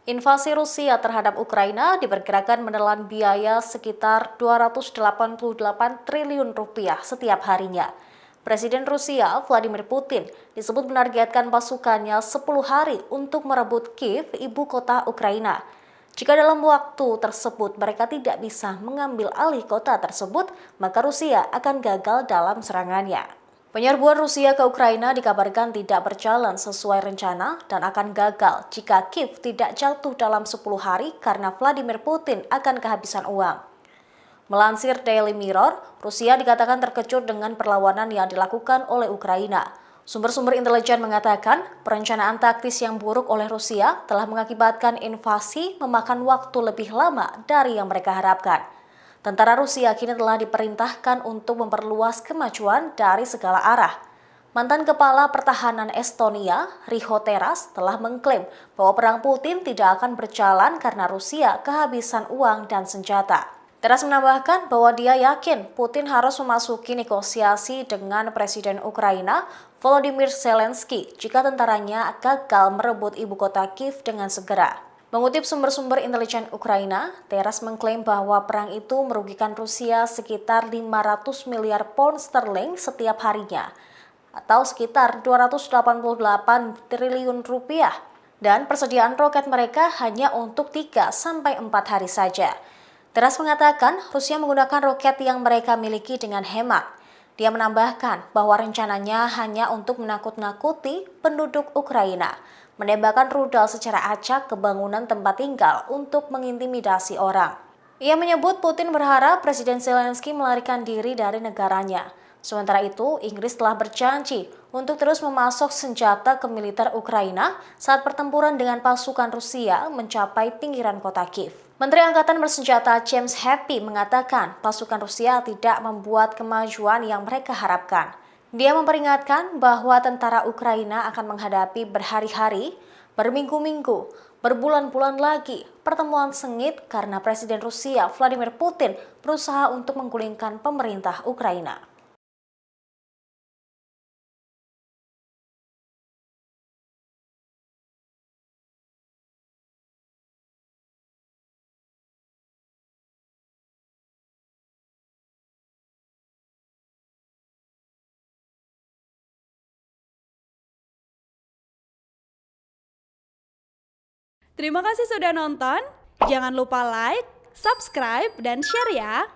Invasi Rusia terhadap Ukraina diperkirakan menelan biaya sekitar 288 triliun rupiah setiap harinya. Presiden Rusia, Vladimir Putin, disebut menargetkan pasukannya 10 hari untuk merebut Kiev, ibu kota Ukraina. Jika dalam waktu tersebut mereka tidak bisa mengambil alih kota tersebut, maka Rusia akan gagal dalam serangannya. Penyerbuan Rusia ke Ukraina dikabarkan tidak berjalan sesuai rencana dan akan gagal jika Kiev tidak jatuh dalam 10 hari karena Vladimir Putin akan kehabisan uang. Melansir Daily Mirror, Rusia dikatakan terkejut dengan perlawanan yang dilakukan oleh Ukraina. Sumber-sumber intelijen mengatakan perencanaan taktis yang buruk oleh Rusia telah mengakibatkan invasi memakan waktu lebih lama dari yang mereka harapkan. Tentara Rusia kini telah diperintahkan untuk memperluas kemajuan dari segala arah. Mantan Kepala Pertahanan Estonia, Riho Teras, telah mengklaim bahwa perang Putin tidak akan berjalan karena Rusia kehabisan uang dan senjata. Teras menambahkan bahwa dia yakin Putin harus memasuki negosiasi dengan Presiden Ukraina, Volodymyr Zelensky, jika tentaranya gagal merebut ibu kota Kiev dengan segera. Mengutip sumber-sumber intelijen Ukraina, Teras mengklaim bahwa perang itu merugikan Rusia sekitar 500 miliar pound sterling setiap harinya, atau sekitar 288 triliun rupiah, dan persediaan roket mereka hanya untuk 3-4 hari saja. Teras mengatakan Rusia menggunakan roket yang mereka miliki dengan hemat. Dia menambahkan bahwa rencananya hanya untuk menakut-nakuti penduduk Ukraina, menembakkan rudal secara acak ke bangunan tempat tinggal untuk mengintimidasi orang. Ia menyebut Putin berharap Presiden Zelensky melarikan diri dari negaranya. Sementara itu, Inggris telah berjanji untuk terus memasok senjata ke militer Ukraina saat pertempuran dengan pasukan Rusia mencapai pinggiran kota Kiev. Menteri Angkatan Bersenjata James Happy mengatakan pasukan Rusia tidak membuat kemajuan yang mereka harapkan. Dia memperingatkan bahwa tentara Ukraina akan menghadapi berhari-hari, berminggu-minggu, berbulan-bulan lagi pertemuan sengit karena Presiden Rusia Vladimir Putin berusaha untuk menggulingkan pemerintah Ukraina. Terima kasih sudah nonton. Jangan lupa like, subscribe, dan share ya.